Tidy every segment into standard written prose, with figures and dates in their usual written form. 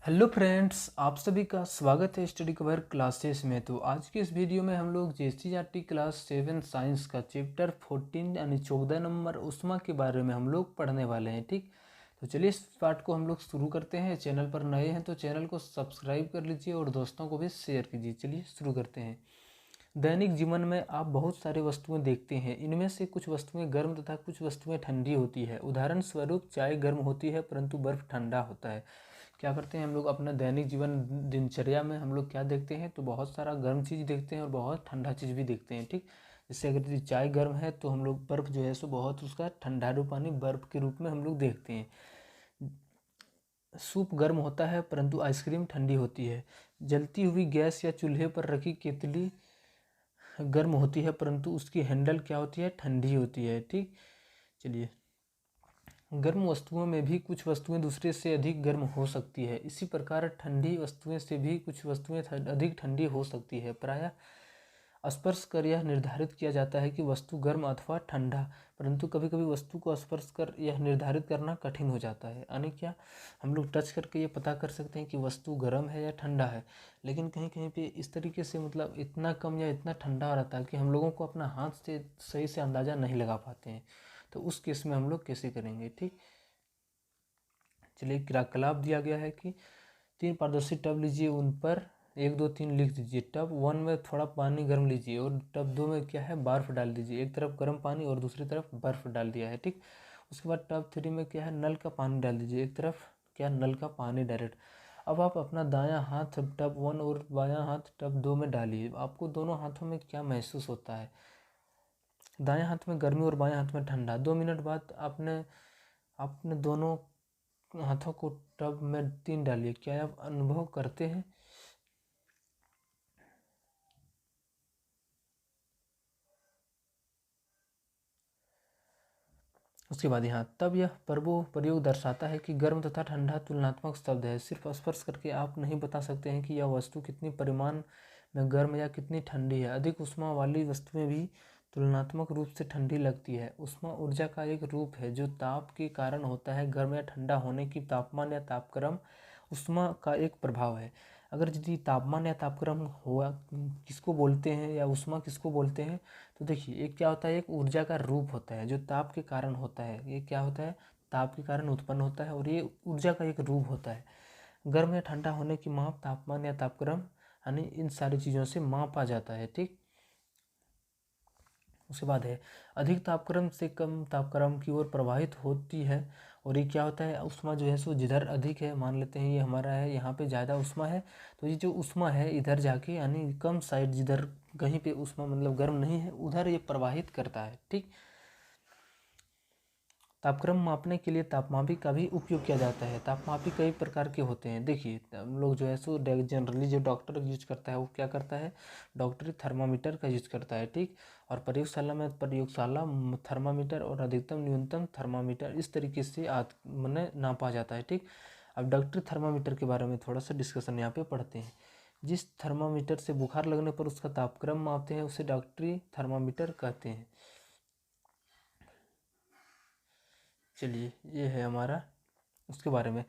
Hello friends, आप सभी का स्वागत है स्टडी कवर क्लासेस में। तो आज के इस वीडियो में हम लोग JCRT क्लास 7 साइंस का चैप्टर 14 यानी 14 नंबर उष्मा के बारे में हम लोग पढ़ने वाले हैं। ठीक, तो चलिए इस पार्ट को हम लोग शुरू करते हैं। चैनल पर नए हैं तो चैनल को सब्सक्राइब कर लीजिए और दोस्तों को भी शेयर कीजिए। चलिए शुरू करते हैं। दैनिक जीवन में आप बहुत सारी वस्तुएं देखते हैं। इनमें से कुछ वस्तुएं गर्म तथा कुछ वस्तुएं ठंडी होती है। उदाहरण स्वरूप चाय गर्म होती है परंतु बर्फ ठंडा होता है। क्या करते हैं हम लोग अपना दैनिक जीवन दिनचर्या में हम लोग क्या देखते हैं, तो बहुत सारा गर्म चीज़ देखते हैं और बहुत ठंडा चीज़ भी देखते हैं। ठीक, जैसे अगर यदि चाय गर्म है तो हम लोग बर्फ़ जो है सो बहुत उसका ठंडारू पानी बर्फ़ के रूप में हम लोग देखते हैं। सूप गर्म होता है परंतु आइसक्रीम ठंडी होती है। जलती हुई गैस या चूल्हे पर रखी केतली गर्म होती है परंतु उसकी हैंडल क्या होती है, ठंडी होती है। ठीक, चलिए गर्म वस्तुओं में भी कुछ वस्तुएं दूसरे से अधिक गर्म हो सकती है। इसी प्रकार ठंडी वस्तुएं से भी कुछ वस्तुएं अधिक ठंडी हो सकती है। प्रायः स्पर्श कर यह निर्धारित किया जाता है कि वस्तु गर्म अथवा ठंडा, परंतु कभी कभी वस्तु को स्पर्श कर यह निर्धारित करना कठिन हो जाता है। यानी क्या, हम लोग टच करके ये पता कर सकते हैं कि वस्तु गर्म है या ठंडा है, लेकिन कहीं कहीं पे इस तरीके से मतलब इतना कम या इतना ठंडा रहता है कि हम लोगों को अपना हाथ से सही से अंदाज़ा नहीं लगा पाते हैं। तो उस केस में हम लोग कैसे करेंगे। ठीक, चलिए क्रियाकलाप दिया गया है कि 3 पारदर्शी टब लीजिए, उन पर 1 2 3 लिख दीजिए। टब 1 में थोड़ा पानी गर्म लीजिए और टब 2 में क्या है, बर्फ़ डाल दीजिए। एक तरफ गर्म पानी और दूसरी तरफ बर्फ़ डाल दिया है। ठीक, उसके बाद टब 3 में क्या है, नल का पानी डाल दीजिए। एक तरफ क्या, नल का पानी डायरेक्ट। अब आप अपना दायां हाथ टब 1 और बायां हाथ टब 2 में डालिए। आपको दोनों हाथों में क्या महसूस होता है, दाएं हाथ में गर्मी और बाएं हाथ में ठंडा। 2 मिनट बाद आपने आपने दोनों हाथों को टब में 3 डालिए। क्या आप अनुभव करते हैं, उसके बाद यहाँ तब यह प्रयोग दर्शाता है कि गर्म तथा ठंडा तुलनात्मक शब्द है। सिर्फ स्पर्श करके आप नहीं बता सकते हैं कि यह वस्तु कितनी परिमाण में गर्म या कितनी ठंडी है। अधिक ऊष्मा वाली वस्तुएं भी तुलनात्मक रूप से ठंडी लगती है। ऊष्मा ऊर्जा का एक रूप है जो ताप के कारण होता है। गर्म या ठंडा होने की तापमान या तापक्रम ऊष्मा का एक प्रभाव है। अगर यदि तापमान या तापक्रम हुआ किसको बोलते हैं या ऊष्मा किसको बोलते हैं, तो देखिए एक क्या होता है, एक ऊर्जा का रूप होता है जो ताप के कारण होता है। ये क्या होता है, ताप के कारण उत्पन्न होता है और ये ऊर्जा का एक रूप होता है। गर्म या ठंडा होने की माप तापमान या तापक्रम यानी इन सारी चीज़ों से मापा जाता है। ठीक, उसके बाद है अधिक तापक्रम से कम तापक्रम की ओर प्रवाहित होती है। और ये क्या होता है, ऊष्मा जो है सो जिधर अधिक है, मान लेते हैं ये हमारा है, यहाँ पे ज़्यादा ऊष्मा है, तो ये जो ऊष्मा है इधर जाके यानी कम साइड जिधर कहीं पे ऊष्मा मतलब गर्म नहीं है उधर ये प्रवाहित करता है। ठीक, तापक्रम मापने के लिए तापमापी का भी उपयोग किया जाता है। तापमापी कई प्रकार के होते हैं। देखिए हम लोग जो है सो जनरली जो डॉक्टर यूज करता है वो क्या करता है, डॉक्टरी थर्मामीटर का यूज करता है। ठीक, और प्रयोगशाला में प्रयोगशाला थर्मामीटर और अधिकतम न्यूनतम थर्मामीटर इस तरीके से मैंने नापा जाता है। ठीक, अब डॉक्टरी थर्मामीटर के बारे में थोड़ा सा डिस्कशन यहाँ पे पढ़ते हैं। जिस थर्मामीटर से बुखार लगने पर उसका तापक्रम मापते हैं उसे डॉक्टरी थर्मामीटर कहते हैं। चलिए ये है हमारा उसके बारे में।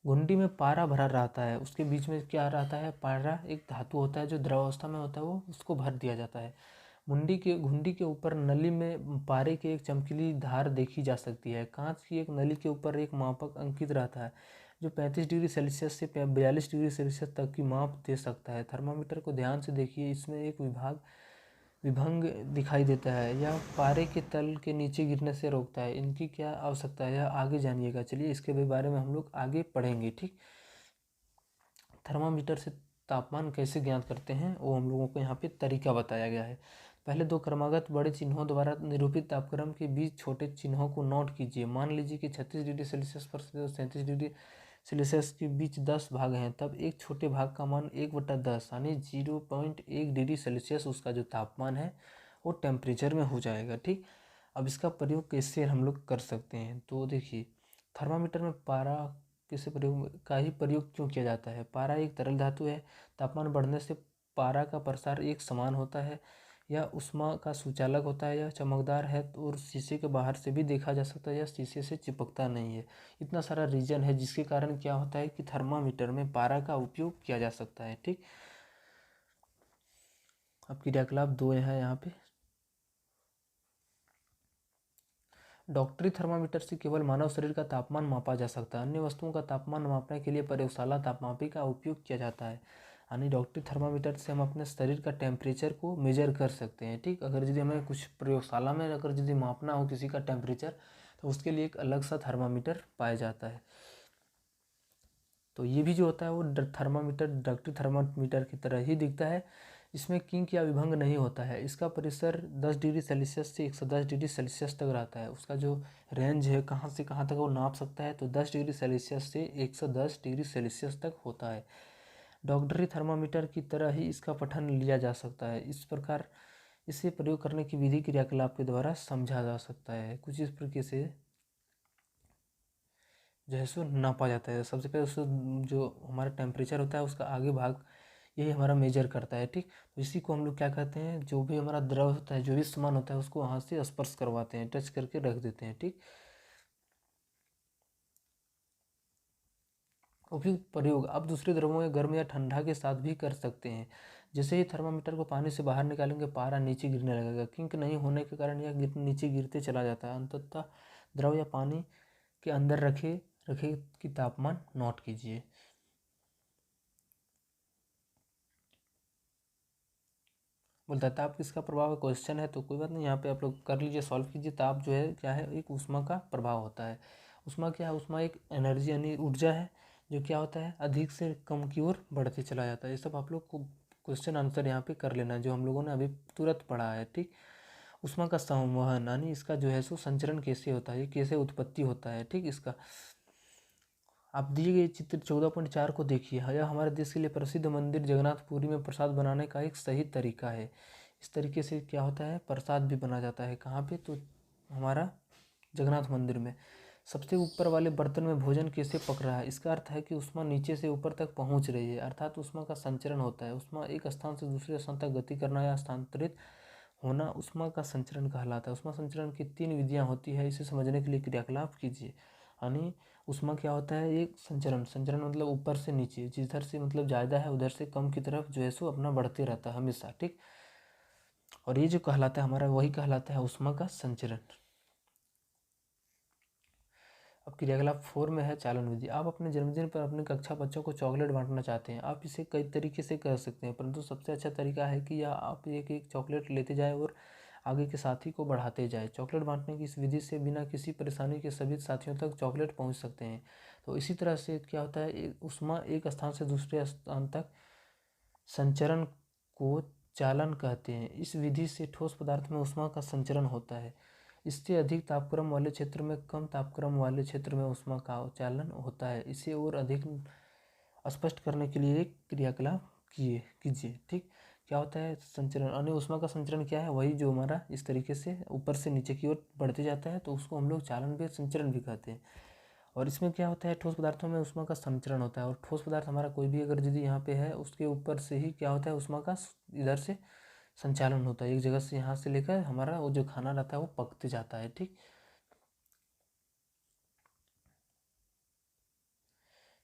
घुंडी में पारा भरा रहता है, उसके बीच में क्या रहता है, पारा एक धातु होता है जो द्रवावस्था में होता है, वो उसको भर दिया जाता है। घुंडी के ऊपर नली में पारे की एक चमकीली धार देखी जा सकती है। कांच की एक नली के ऊपर एक मापक अंकित रहता है जो 35 डिग्री सेल्सियस से 42 डिग्री सेल्सियस तक की माप दे सकता है। थर्मामीटर को ध्यान से देखिए, इसमें एक विभंग दिखाई देता है। यह पारे के तल के नीचे गिरने से रोकता है। इनकी क्या आवश्यकता है, यह आगे जानिएगा। चलिए इसके बारे में हम लोग आगे पढ़ेंगे। ठीक, थर्मामीटर से तापमान कैसे ज्ञात करते हैं वो हम लोगों को यहाँ पे तरीका बताया गया है। पहले 2 क्रमागत बड़े चिन्हों द्वारा निरूपित तापक्रम के बीच छोटे चिन्हों को नोट कीजिए। मान लीजिए कि 36 डिग्री सेल्सियस पर 37 डिग्री सेल्सियस के बीच 10 भाग हैं, तब एक छोटे भाग का मान 1/10 यानी 0.1 डिग्री सेल्सियस उसका जो तापमान है वो टेम्परेचर में हो जाएगा। ठीक, अब इसका प्रयोग कैसे हम लोग कर सकते हैं, तो देखिए थर्मामीटर में पारा किसी प्रयोग का ही प्रयोग क्यों किया जाता है। पारा एक तरल धातु है, तापमान बढ़ने से पारा का प्रसार एक समान होता है। यह ऊष्मा का सुचालक होता है, यह चमकदार है और शीशे के बाहर से भी देखा जा सकता है, यह शीशे से चिपकता नहीं है। इतना सारा रीजन है जिसके कारण क्या होता है कि थर्मामीटर में पारा का उपयोग किया जा सकता है। ठीक, अब क्रियाकलाप 2 है यहाँ पे। डॉक्टरी थर्मामीटर से केवल मानव शरीर का तापमान मापा जा सकता है, अन्य वस्तुओं का तापमान मापने के लिए प्रयोगशाला तापमापी का उपयोग किया जाता है। यानी डॉक्टरी थर्मामीटर से हम अपने शरीर का टेम्परेचर को मेजर कर सकते हैं। ठीक, अगर यदि हमें कुछ प्रयोगशाला में अगर यदि मापना हो किसी का टेम्परेचर, तो उसके लिए एक अलग सा थर्मामीटर पाया जाता है। तो ये भी जो होता है वो थर्मामीटर डॉक्टरी थर्मामीटर की तरह ही दिखता है। इसमें किंक या विभंग नहीं होता है। इसका परिसर 10 डिग्री सेल्सियस से 110 डिग्री सेल्सियस तक रहता है। उसका जो रेंज है कहाँ से कहाँ तक वो नाप सकता है, तो 10 डिग्री सेल्सियस से 110 डिग्री सेल्सियस तक होता है। डॉक्टरी थर्मामीटर की तरह ही इसका पठन लिया जा सकता है। इस प्रकार इसे प्रयोग करने की विधि क्रियाकलाप के द्वारा समझा जा सकता है। कुछ इस प्रकार से जो है सो नापा जाता है। सबसे पहले उसको जो हमारा टेम्परेचर होता है उसका आगे भाग यही हमारा मेजर करता है। ठीक, तो इसी को हम लोग क्या कहते हैं, जो भी हमारा द्रव होता है, जो भी सामान होता है, उसको हाथ से स्पर्श करवाते हैं, टच करके रख देते हैं। ठीक, उपयुक्त प्रयोग आप दूसरे द्रवों में गर्म या ठंडा के साथ भी कर सकते हैं। जैसे ही थर्मामीटर को पानी से बाहर निकालेंगे, पारा नीचे गिरने लगेगा। किंक नहीं होने के कारण यह नीचे गिरते चला जाता है। अंततः द्रव या पानी के अंदर रखे रखे की तापमान नोट कीजिए। बोलता था आप किसका प्रभाव है, क्वेश्चन है तो कोई बात नहीं, यहाँ पे आप लोग कर लीजिए, सॉल्व कीजिए। ताप जो है क्या है, एक ऊष्मा का प्रभाव होता है। ऊष्मा क्या है, ऊष्मा एक एनर्जी यानी ऊर्जा है जो क्या होता है अधिक से कम की ओर बढ़ते चला जाता है। ये सब आप लोग को क्वेश्चन आंसर यहाँ पे कर लेना है जो हम लोगों ने अभी तुरंत पढ़ा है। ठीक, ऊष्मा का संवहन यानी इसका जो है सो संचरण कैसे होता है, ये कैसे उत्पत्ति होता है। ठीक, इसका आप दिए गए चित्र 14.4 को देखिए। यह हमारे देश के लिए प्रसिद्ध मंदिर जगन्नाथपुरी में प्रसाद बनाने का एक सही तरीका है। इस तरीके से क्या होता है, प्रसाद भी बना जाता है। कहाँ पे, तो हमारा जगन्नाथ मंदिर में। सबसे ऊपर वाले बर्तन में भोजन कैसे पक रहा है, इसका अर्थ है कि उष्मा नीचे से ऊपर तक पहुँच रही है, अर्थात उष्मा का संचरण होता है। उष्मा एक स्थान से दूसरे स्थान तक गति करना या स्थानांतरित होना उष्मा का संचरण कहलाता है। उष्मा संचरण की 3 विधियाँ होती है, इसे समझने के लिए क्रियाकलाप कीजिए। यानी उष्मा क्या होता है, एक संचरण, संचरण मतलब ऊपर से नीचे, जिधर से मतलब ज़्यादा है उधर से कम की तरफ जो है सो अपना बढ़ते रहता है हमेशा। ठीक, और ये जो कहलाता है हमारा, वही कहलाता है उष्मा का संचरण। अब क्रियाकलाप 4 में है चालन विधि। आप अपने जन्मदिन पर अपने कक्षा बच्चों को चॉकलेट बांटना चाहते हैं। आप इसे कई तरीके से कर सकते हैं, परंतु सबसे अच्छा तरीका है कि या आप एक एक चॉकलेट लेते जाएं और आगे के साथी को बढ़ाते जाएं। चॉकलेट बांटने की इस विधि से बिना किसी परेशानी के सभी साथियों तक चॉकलेट पहुंच सकते हैं। तो इसी तरह से क्या होता है, एक उष्मा एक स्थान से दूसरे स्थान तक संचरण को चालन कहते हैं। इस विधि से ठोस पदार्थ में ऊष्मा का संचरण होता है। इससे अधिक तापक्रम वाले क्षेत्र में कम तापक्रम वाले क्षेत्र में ऊष्मा का चालन होता है। इसे और अधिक स्पष्ट करने के लिए एक क्रियाकलाप कीजिए। ठीक, क्या होता है संचरण, अन्य ऊष्मा का संचरण क्या है, वही जो हमारा इस तरीके से ऊपर से नीचे की ओर बढ़ते जाता है, तो उसको हम लोग चालन भी संचरण भी कहते हैं। और इसमें क्या होता है, ठोस पदार्थों में ऊष्मा का संचरण होता है। और ठोस पदार्थ हमारा कोई भी अगर यदि यहाँ पे है, उसके ऊपर से ही क्या होता है, ऊष्मा का इधर से संचालन होता है। एक जगह से यहाँ से लेकर हमारा वो जो खाना रहता है वो पकते जाता है। ठीक,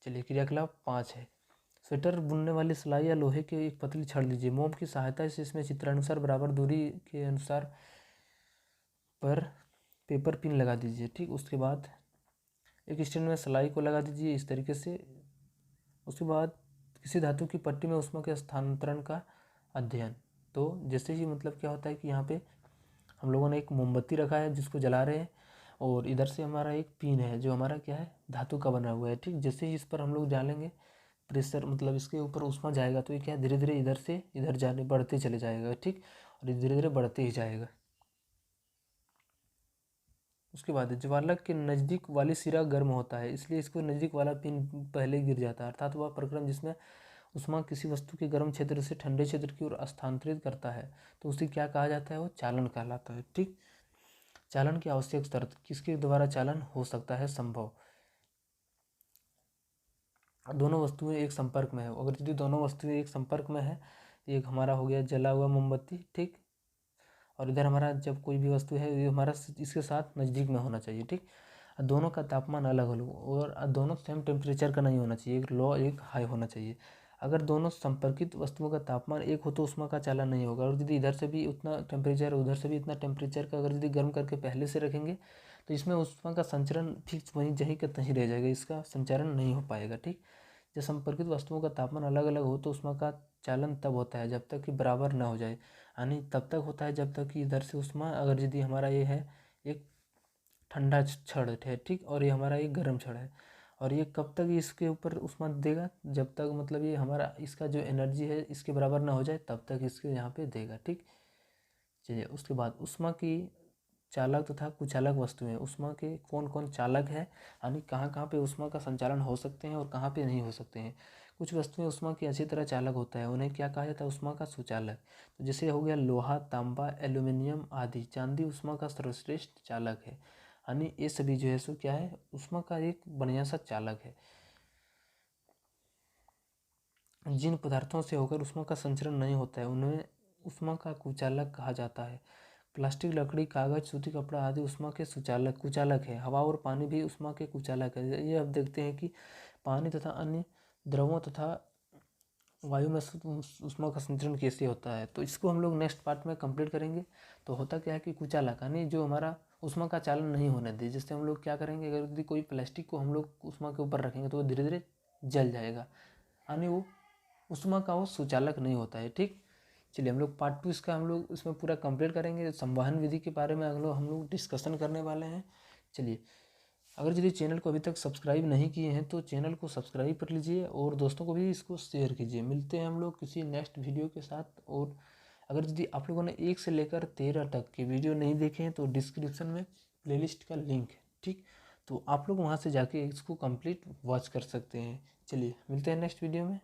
चलिए क्रियाकलाप 5 है। स्वेटर बुनने वाली सिलाई या लोहे की एक पतली छड़ लीजिए। मोम की सहायता से इसमें चित्रानुसार बराबर दूरी के अनुसार पर पेपर पिन लगा दीजिए। ठीक, उसके बाद एक स्टैंड में सिलाई को लगा दीजिए इस तरीके से। उसके बाद किसी धातु की पट्टी में ऊष्मा के स्थानांतरण का अध्ययन। तो जैसे ही मतलब क्या होता है कि यहाँ पे हम लोगों ने एक मोमबत्ती रखा है जिसको जला रहे हैं, और इधर से हमारा एक पिन है जो हमारा क्या है, धातु का बना हुआ है। ठीक, जैसे ही इस पर हम लोग डालेंगे प्रेशर, मतलब इसके ऊपर ऊष्मा जाएगा, तो ये क्या है धीरे धीरे इधर से इधर जाने बढ़ते चले जाएगा। ठीक, और ये धीरे धीरे बढ़ते ही जाएगा। उसके बाद ज्वाला के नज़दीक वाली सिरा गर्म होता है, इसलिए इसको नज़दीक वाला पिन पहले गिर जाता है, अर्थात वह प्रक्रम जिसमें उष्मा किसी वस्तु के गर्म क्षेत्र से ठंडे क्षेत्र की ओर स्थानांतरित करता है, तो उसे क्या कहा जाता है, वो चालन कहलाता है। ठीक, चालन की आवश्यक शर्त, किसके द्वारा चालन हो सकता है संभव, दोनों वस्तुएं एक संपर्क में है। अगर यदि दोनों वस्तुएं एक संपर्क में है, एक हमारा हो गया जला हुआ मोमबत्ती, ठीक, और इधर हमारा जब कोई भी वस्तु है ये हमारा इसके साथ नज़दीक में होना चाहिए, ठीक। दोनों का तापमान अलग अलग और दोनों सेम टेम्परेचर का नहीं होना चाहिए, एक लो एक हाई होना चाहिए। अगर दोनों संपर्कित वस्तुओं का तापमान एक हो तो उष्मा का चालन नहीं होगा, और यदि इधर से भी उतना टेम्परेचर उधर से भी इतना टेम्परेचर का अगर यदि गर्म करके पहले से रखेंगे तो इसमें उष्मा का संचरण फिक्स वहीं जहीं का तहीं रह जाएगा, इसका संचरण नहीं हो पाएगा, ठीक। जब संपर्कित वस्तुओं का तापमान अलग अलग हो तो उष्मा का चालन तब होता है जब तक कि बराबर ना हो जाए, यानी तब तक होता है जब तक कि इधर से उष्मा अगर यदि हमारा ये है एक ठंडा छड़ है, ठीक, और ये हमारा एक गर्म छड़ है, और ये कब तक इसके ऊपर उष्मा देगा, जब तक मतलब ये हमारा इसका जो एनर्जी है इसके बराबर ना हो जाए तब तक इसके यहाँ पे देगा, ठीक। चलिए उसके बाद उष्मा की चालक तथा कुचालक वस्तुएं, उष्मा के कौन कौन चालक है, यानी कहाँ कहाँ पे उष्मा का संचालन हो सकते हैं और कहाँ पे नहीं हो सकते हैं। कुछ वस्तुएं उष्मा की अच्छी तरह चालक होता है, उन्हें क्या कहा जाता है, उष्मा का सुचालक। तो जैसे हो गया लोहा, तांबा, एल्यूमिनियम आदि। चांदी उष्मा का सर्वश्रेष्ठ चालक है, यानी ये सभी जो है सो क्या है, उष्मा का एक बढ़िया सा चालक है। जिन पदार्थों से होकर उष्मा का संचरण नहीं होता है उन्हें उष्मा का कुचालक कहा जाता है। प्लास्टिक, लकड़ी, कागज, सूती कपड़ा आदि उष्मा के कुचालक है। हवा और पानी भी उष्मा के कुचालक है। ये अब देखते हैं कि पानी तथा अन्य द्रवों तथा वायु में उष्मा का संचरण कैसे होता है, तो इसको हम लोग नेक्स्ट पार्ट में कंप्लीट करेंगे। तो होता क्या है कि कुचालक यानी जो हमारा उष्मा का चालन नहीं होने दे, जिससे हम लोग क्या करेंगे, अगर यदि कोई प्लास्टिक को हम लोग उष्मा के ऊपर रखेंगे तो वो धीरे धीरे जल जाएगा, यानी वो उष्मा का वो सुचालक नहीं होता है, ठीक। चलिए हम लोग पार्ट 2 इसका हम लोग इसमें पूरा कंप्लीट करेंगे। संवहन विधि के बारे में अगले हम लोग डिस्कशन करने वाले हैं। चलिए, अगर यदि चैनल को अभी तक सब्सक्राइब नहीं किए हैं तो चैनल को सब्सक्राइब कर लीजिए और दोस्तों को भी इसको शेयर कीजिए। मिलते हैं हम लोग किसी नेक्स्ट वीडियो के साथ। और अगर यदि आप लोगों ने 1 से लेकर 13 तक की वीडियो नहीं देखे हैं तो डिस्क्रिप्शन में प्लेलिस्ट का लिंक है, ठीक, तो आप लोग वहाँ से जाके इसको कंप्लीट वॉच कर सकते हैं। चलिए मिलते हैं नेक्स्ट वीडियो में।